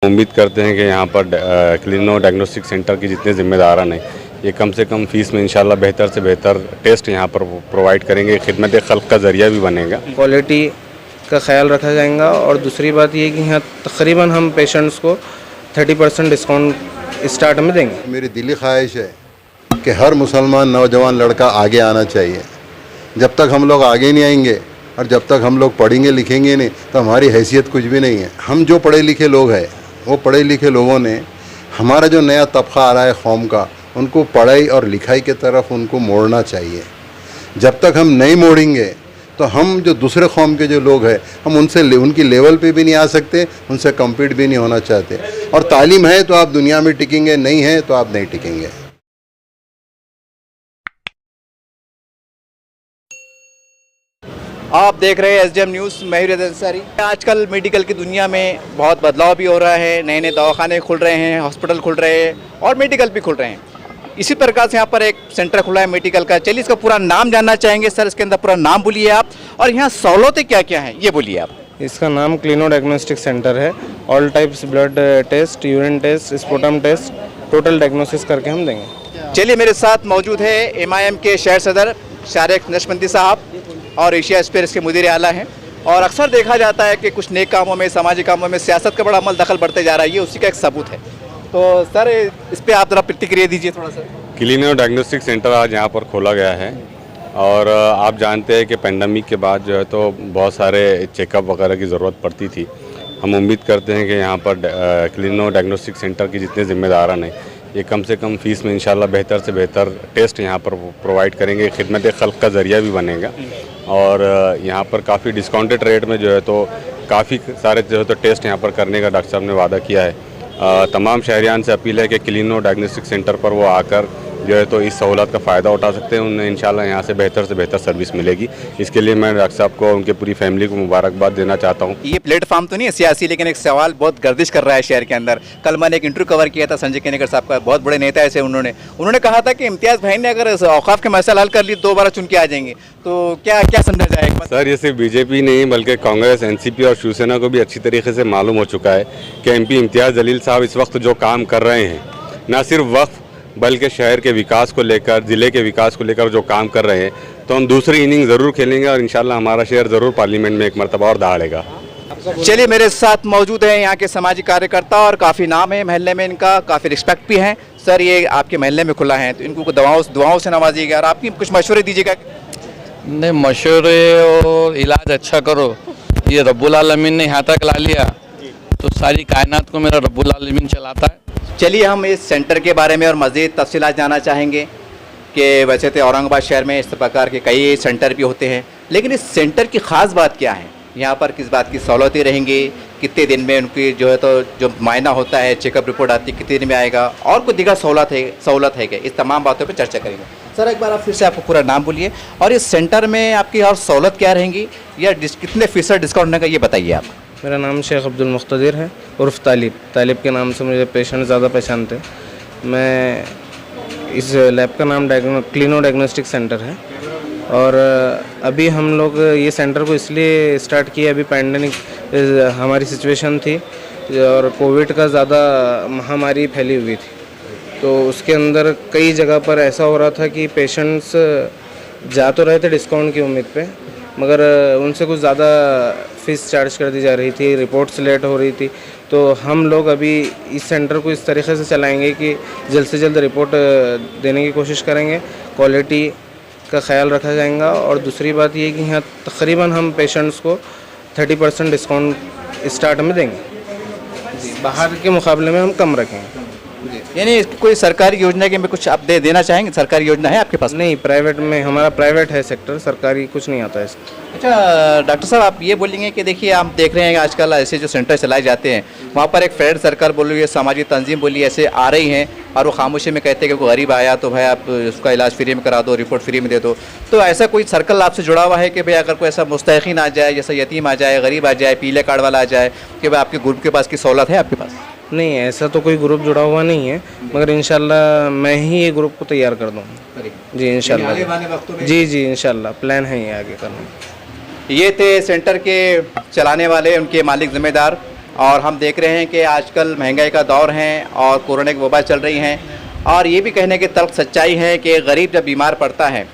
उम्मीद करते हैं कि यहाँ पर क्लिनो डायग्नोस्टिक सेंटर के जितने ज़िम्मेदारान हैं ये कम से कम फ़ीस में इंशाल्लाह बेहतर से बेहतर टेस्ट यहाँ पर प्रोवाइड करेंगे। खिदमत खल्क़ का ज़रिया भी बनेगा। क्वालिटी का ख्याल रखा जाएगा और दूसरी बात ये कि यहाँ तकरीबन हम पेशेंट्स को 30% डिस्काउंट स्टार्ट में देंगे। मेरी दिली ख्वाहिश है कि हर मुसलमान नौजवान लड़का आगे आना चाहिए। जब तक हम लोग आगे नहीं आएंगे और जब तक हम लोग पढ़ेंगे लिखेंगे नहीं तो हमारी हैसियत कुछ भी नहीं है। हम जो पढ़े लिखे लोग हैं वो पढ़े लिखे लोगों ने हमारा जो नया तबका आ रहा है कौम का, उनको पढ़ाई और लिखाई की तरफ उनको मोड़ना चाहिए। जब तक हम नहीं मोड़ेंगे तो हम जो दूसरे कौम के जो लोग हैं हम उनसे उनकी लेवल पे भी नहीं आ सकते, उनसे कम्पीट भी नहीं होना चाहते। और तालीम है तो आप दुनिया में टिकेंगे, नहीं है तो आप नहीं टिकेंगे। आप देख रहे हैं एसडीएम न्यूज़, मैं हूं अंसारी। आजकल मेडिकल की दुनिया में बहुत बदलाव भी हो रहा है, नए नए दवाखाने खुल रहे हैं, हॉस्पिटल खुल रहे हैं और मेडिकल भी खुल रहे हैं। इसी प्रकार से यहाँ पर एक सेंटर खुला है मेडिकल का। चलिए इसका पूरा नाम जानना चाहेंगे। सर इसके अंदर पूरा नाम बोलिए आप, और यहाँ सहूलतें क्या क्या हैं ये बोलिए आप। इसका नाम क्लिनो डायग्नोस्टिक सेंटर है। All types blood test, urine test, sputum test, total diagnosis करके हम देंगे। चलिए मेरे साथ मौजूद है एमआईएम के शहर सदर शारिक नशबंदी साहब और एशिया स्पेस के मुदीर आला हैं। और अक्सर देखा जाता है कि कुछ नेक कामों में, सामाजिक कामों में सियासत का बड़ा अमल दखल बढ़ते जा रहा है, ये उसी का एक सबूत है। तो सर इस पे आप ज़रा प्रतिक्रिया दीजिए थोड़ा सा। क्लिनो डायग्नोस्टिक सेंटर आज यहाँ पर खोला गया है और आप जानते हैं कि पेंडेमिक के बाद जो है तो बहुत सारे चेकअप वगैरह की ज़रूरत पड़ती थी। हम उम्मीद करते हैं कि यहाँ पर क्लिनो डायग्नोस्टिक सेंटर के जितने ज़िम्मेदारान हैं ये कम से कम फ़ीस में इंशाल्लाह बेहतर से बेहतर टेस्ट यहाँ पर प्रोवाइड करेंगे। खिदमत खल्क़ का ज़रिया भी बनेगा और यहाँ पर काफ़ी डिस्काउंटेड रेट में जो है तो काफ़ी सारे जो है तो टेस्ट यहाँ पर करने का डॉक्टर साहब ने वादा किया है। तमाम शहरियान से अपील है कि क्लिनो डायग्नोस्टिक सेंटर पर वो आकर जो है तो इस सहूलत का फ़ायदा उठा सकते हैं। उन्हें इंशाल्लाह यहाँ से बेहतर सर्विस मिलेगी। इसके लिए मैं डॉक्टर साहब को, उनके पूरी फैमिली को मुबारकबाद देना चाहता हूँ। ये प्लेटफॉर्म तो नहीं है सियासी, लेकिन एक सवाल बहुत गर्दिश कर रहा है शहर के अंदर। कल मैंने एक इंटरव्यू कवर किया था संजय केनेकर साहब का, बहुत बड़े नेता ऐसे उन्होंने कहा था कि इम्तियाज़ भाई ने अगर औकाफ के मसला हल कर ली दोबारा चुन के आ जाएंगे। तो क्या क्या समझा जाए? सर ये सिर्फ बीजेपी नहीं बल्कि कांग्रेस, एनसीपी और शिवसेना को भी अच्छी तरीके से मालूम हो चुका है कि एमपी इम्तियाज़ जलील साहब इस वक्त जो काम कर रहे हैं, न सिर्फ वक्फ बल्कि शहर के विकास को लेकर, ज़िले के विकास को लेकर जो काम कर रहे हैं, तो हम दूसरी इनिंग ज़रूर खेलेंगे और इंशाल्लाह हमारा शहर ज़रूर पार्लियामेंट में एक मरतबा और दहाड़ेगा। चलिए मेरे साथ मौजूद हैं यहाँ के सामाजिक कार्यकर्ता और काफ़ी नाम है महल्ले में इनका, काफ़ी रिस्पेक्ट भी है। सर ये आपके महल्ले में खुला है तो इनको दुआओं से नवाजिएगा और आपकी कुछ मशवरे दीजिएगा। नहीं, मशवरे और इलाज अच्छा करो, ये रब्बुल आलमीन ने यहाँ तक ला लिया तो सारी कायनात को मेरा रब्बुल आलमीन चलाता है। चलिए हम इस सेंटर के बारे में और मज़ीद तफसीलात जानना चाहेंगे कि वैसे तो औरंगाबाद शहर में इस प्रकार के कई सेंटर भी होते हैं, लेकिन इस सेंटर की ख़ास बात क्या है? यहाँ पर किस बात की सहूलतें रहेंगी, कितने दिन में उनकी जो है तो जो मायना होता है, चेकअप रिपोर्ट आती है कितने दिन में आएगा, और कुछ दिगर सहूलत है क्या? इस तमाम बातों पर चर्चा करेंगे। सर एक बार आप फिर से आपको पूरा नाम बोलिए और इस सेंटर में आपकी और सहूलत क्या रहेंगी या कितने फ़ीसद डिस्काउंट रहेगा ये बताइए आप। मेरा नाम शेख अब्दुल मुख्तदिर है उर्फ़ तालिब के नाम से मुझे पेशेंट ज़्यादा पहचानते हैं। मैं इस लैब का नाम क्लिनो डायग्नोस्टिक सेंटर है और अभी हम लोग ये सेंटर को इसलिए स्टार्ट किया, अभी पैंडेमिक हमारी सिचुएशन थी और कोविड का ज़्यादा महामारी फैली हुई थी, तो उसके अंदर कई जगह पर ऐसा हो रहा था कि पेशेंट्स जा तो रहे थे डिस्काउंट की उम्मीद पे, मगर उनसे कुछ ज़्यादा फ़ीस चार्ज कर दी जा रही थी, रिपोर्ट्स लेट हो रही थी। तो हम लोग अभी इस सेंटर को इस तरीके से चलाएंगे कि जल्द से जल्द रिपोर्ट देने की कोशिश करेंगे, क्वालिटी का ख्याल रखा जाएगा और दूसरी बात ये कि यहाँ तकरीबन हम पेशेंट्स को 30% डिस्काउंट स्टार्ट में देंगे। बाहर के मुकाबले में हम कम रखेंगे। यानी कोई सरकारी योजना के में कुछ आप देना चाहेंगे? सरकारी योजना है आपके पास? नहीं, प्राइवेट में, हमारा प्राइवेट है सेक्टर, सरकारी कुछ नहीं आता है। अच्छा डॉक्टर साहब आप ये बोलेंगे कि देखिए आप देख रहे हैं आजकल ऐसे जो सेंटर चलाए जाते हैं वहाँ पर एक फ्रेंड सर्कल बोलिए, सामाजिक तंजीम बोलिए, ऐसे आ रही हैं और वो खामोशी में कहते हैं कि कोई गरीब आया तो भाई आप उसका इलाज फ्री में करा दो, रिपोर्ट फ्री में दे दो। तो ऐसा कोई सर्कल आपसे जुड़ा हुआ है कि भाई अगर कोई ऐसा मुस्तहिक़ीन आ जाए, जैसा यतीम आ जाए, गरीब आ जाए, पीले कार्ड वाला आ जाए, कि भाई आपके ग्रुप के पास की सहूलत है आपके पास? नहीं, ऐसा तो कोई ग्रुप जुड़ा हुआ नहीं है, मगर इंशाल्लाह मैं ही ये ग्रुप को तैयार कर दूँगा जी इंशाल्लाह। जी इंशाल्लाह प्लान है ये आगे करना। ये थे सेंटर के चलाने वाले, उनके मालिक ज़िम्मेदार और हम देख रहे हैं कि आजकल महंगाई का दौर है और कोरोना की वबा चल रही है, और ये भी कहने की तल्ख सच्चाई है कि गरीब जब बीमार पड़ता है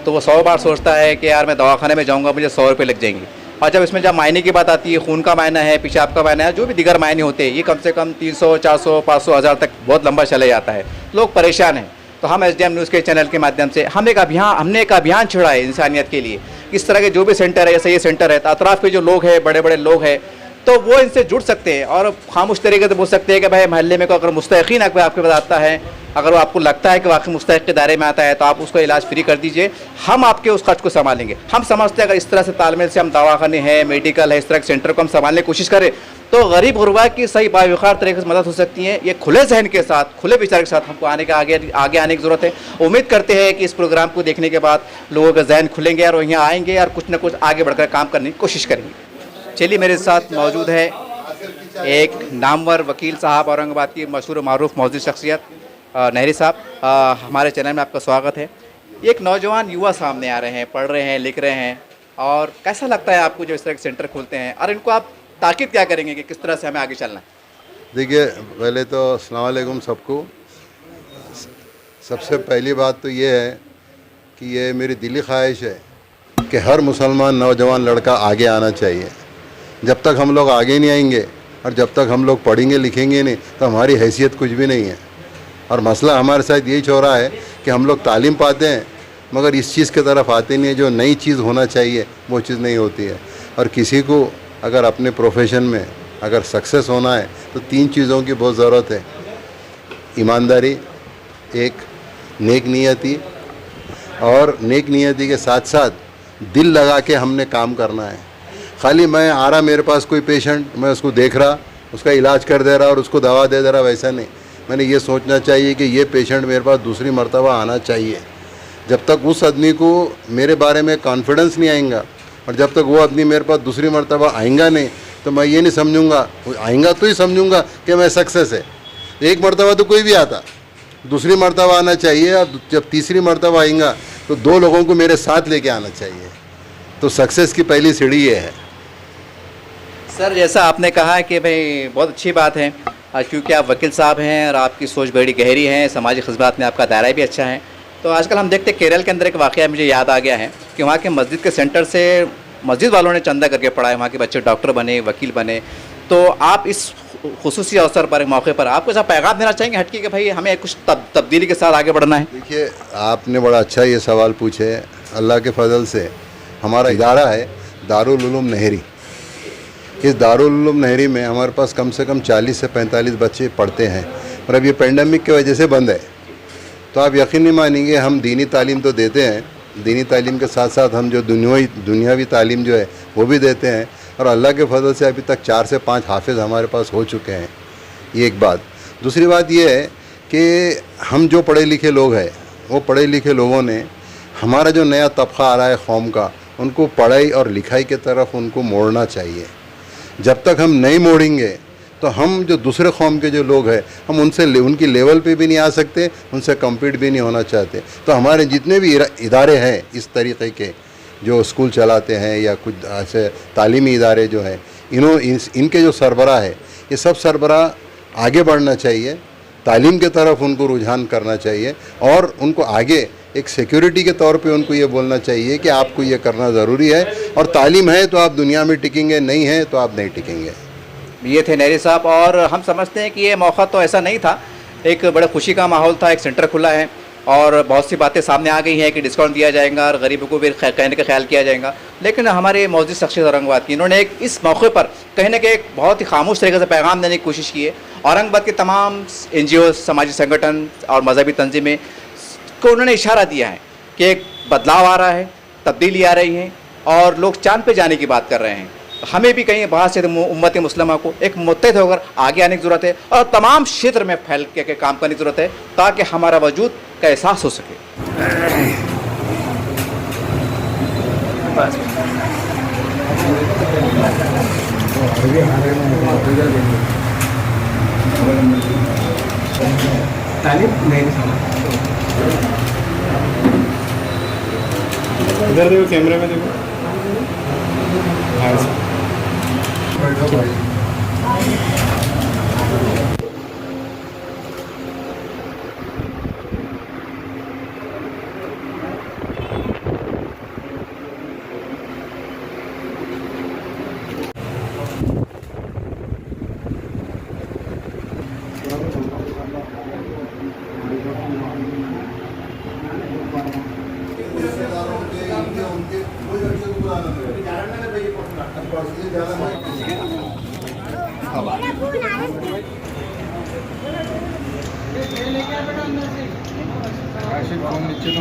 तो वो 100 बार सोचता है कि यार मैं दवाखाने में जाऊंगा, मुझे 100 रुपये लग जाएंगे। और जब इसमें जब मायने की बात आती है, खून का मायना है, पेशाब का मायना है, जो भी दिगर मायने होते हैं, ये कम से कम 300, 400, 500, 1000 तक बहुत लंबा चले जाता है। लोग परेशान हैं। तो हम SDM न्यूज़ के चैनल के माध्यम से हमने एक अभियान छेड़ा है इंसानियत के लिए। इस तरह के जो भी सेंटर है, जैसे ये सेंटर है, तो अतराफ़ के जो लोग हैं, बड़े बड़े लोग हैं, तो वो इनसे जुड़ सकते हैं और खामोश तरीके से बोल सकते हैं कि भाई महल्ले में को अगर मुस्तहिक़ीन आपके पास आता है, अगर वो आपको लगता है कि वाकई मुस्तहिक़ के दायरे में आता है, तो आप उसको इलाज फ्री कर दीजिए, हम आपके उस खर्च को संभालेंगे। हम समझते हैं अगर इस तरह से तालमेल से हम दवाखाने हैं, मेडिकल है, इस तरह के सेंटर को हम संभालने की कोशिश करें तो गरीब गुरबा की सही बावकार तरीके से मदद हो सकती है। ये खुले जहन के साथ, खुले विचार के साथ हमको आगे आने की ज़रूरत है। उम्मीद करते हैं कि इस प्रोग्राम को देखने के बाद लोगों का जहन खुलेंगे और यहाँ आएंगे और कुछ ना कुछ आगे बढ़कर काम करने की कोशिश करेंगे। चलिए, मेरे साथ मौजूद है एक नामवर वकील साहब, औरंगाबाद की मशहूर मारूफ मौजूद शख्सियत नहरी साहब। हमारे चैनल में आपका स्वागत है। एक नौजवान युवा सामने आ रहे हैं, पढ़ रहे हैं, लिख रहे हैं, और कैसा लगता है आपको जो इस तरह के सेंटर खोलते हैं, और इनको आप ताकीद क्या करेंगे कि किस तरह से हमें आगे चलना है? देखिए, पहले तो अस्सलाम वालेकुम सबको। सबसे पहली बात तो ये है कि ये मेरी दिली ख्वाहिश है कि हर मुसलमान नौजवान लड़का आगे आना चाहिए। जब तक हम लोग आगे नहीं आएंगे और जब तक हम लोग पढ़ेंगे लिखेंगे नहीं तो हमारी हैसियत कुछ भी नहीं है। और मसला हमारे साथ यही हो रहा है कि हम लोग तालीम पाते हैं मगर इस चीज़ की तरफ आते नहीं है, जो नई चीज़ होना चाहिए वो चीज़ नहीं होती है। और किसी को अगर अपने प्रोफेशन में अगर सक्सेस होना है तो 3 चीज़ों की बहुत ज़रूरत है। ईमानदारी, एक नेक नियति, और नेक नियति के साथ साथ दिल लगा के हमने काम करना है। खाली मैं आ रहा, मेरे पास कोई पेशेंट, मैं उसको देख रहा, उसका इलाज कर दे रहा और उसको दवा दे रहा, वैसा नहीं। मैंने ये सोचना चाहिए कि ये पेशेंट मेरे पास दूसरी मर्तबा आना चाहिए। जब तक उस आदमी को मेरे बारे में कॉन्फिडेंस नहीं आएगा और जब तक वो आदमी मेरे पास दूसरी मर्तबा आएगा नहीं तो मैं ये नहीं समझूंगा, आएगा तो ही समझूंगा कि मैं सक्सेस है। एक मर्तबा तो कोई भी आता, दूसरी मर्तबा आना चाहिए, और जब तीसरी मर्तबा आएगा तो 2 लोगों को मेरे साथ लेके आना चाहिए। तो सक्सेस की पहली सीढ़ी ये है। सर, जैसा आपने कहा कि भाई बहुत अच्छी बात है, क्योंकि आप वकील साहब हैं और आपकी सोच बड़ी गहरी है, समाजी खिदमत में आपका दायरा भी अच्छा है। तो आजकल हम देखते हैं केरल के अंदर एक वाक़या मुझे याद आ गया है कि वहाँ के मस्जिद के सेंटर से मस्जिद वालों ने चंदा करके पढ़ाए, वहाँ के बच्चे डॉक्टर बने, वकील बने। तो आप इस खुसूसी अवसर पर, मौके पर आपको ऐसा पैगाम देना चाहेंगे हटके कि भाई हमें कुछ तब्दीली के साथ आगे बढ़ना है? देखिए, आपने बड़ा अच्छा ये सवाल पूछे। अल्लाह के फजल से हमारा इदारा है दारुल उलूम नहरी। इस दारुल उलूम नहरी में हमारे पास कम से कम 40 से 45 बच्चे पढ़ते हैं, और अब ये पेंडेमिक की वजह से बंद है। तो आप यकीन नहीं मानेंगे, हम दीनी तालीम तो देते हैं, दीनी तालीम के साथ साथ हम जो दुनियावी तालीम जो है वो भी देते हैं, और अल्लाह के फजल से अभी तक 4 से 5 हाफिज़ हमारे पास हो चुके हैं। ये एक बात। दूसरी बात ये है कि हम जो पढ़े लिखे लोग हैं, वो पढ़े लिखे लोगों ने हमारा जो नया तबका आ रहा है कौम का, उनको पढ़ाई और लिखाई की तरफ उनको मोड़ना चाहिए। जब तक हम नहीं मोड़ेंगे तो हम जो दूसरे कौम के जो लोग हैं, हम उनकी लेवल पे भी नहीं आ सकते, उनसे कम्पीट भी नहीं होना चाहते। तो हमारे जितने भी इदारे हैं इस तरीक़े के, जो स्कूल चलाते हैं या कुछ ऐसे तालीमी इदारे जो हैं, इनके जो सरबराह है, ये सब सरबराह आगे बढ़ना चाहिए, तालीम के तरफ उनको रुझान करना चाहिए, और उनको आगे एक सिक्योरिटी के तौर पे उनको ये बोलना चाहिए कि आपको ये करना ज़रूरी है, और तालीम है तो आप दुनिया में टिकेंगे, नहीं है तो आप नहीं टिकेंगे। ये थे नहरी साहब, और हम समझते हैं कि ये मौका तो ऐसा नहीं था, एक बड़े खुशी का माहौल था, एक सेंटर खुला है और बहुत सी बातें सामने आ गई हैं कि डिस्काउंट दिया जाएगा और गरीबों को भी कहने का ख्याल किया जाएगा। लेकिन हमारे मौजूद शख्सियत औरंगाबाद की, इन्होंने एक इस मौके पर कहने के एक बहुत ही खामोश तरीके से पैगाम देने की कोशिश की है। औरंगाबाद के तमाम NGO, समाजी संगठन और मजहबी तंजीमें को उन्होंने इशारा दिया है कि एक बदलाव आ रहा है, तब्दीली आ रही है और लोग चांद पे जाने की बात कर रहे हैं। हमें भी कहीं बाहर से उम्मत मुस्लिमा को एक मुत्तहिद होकर आगे आने की ज़रूरत है और तमाम क्षेत्र में फैल के काम करने की ज़रूरत है, ताकि हमारा वजूद का एहसास हो सके। इधर देखो, कैमरे में देखो। हाँ, आशिक फोन नीचे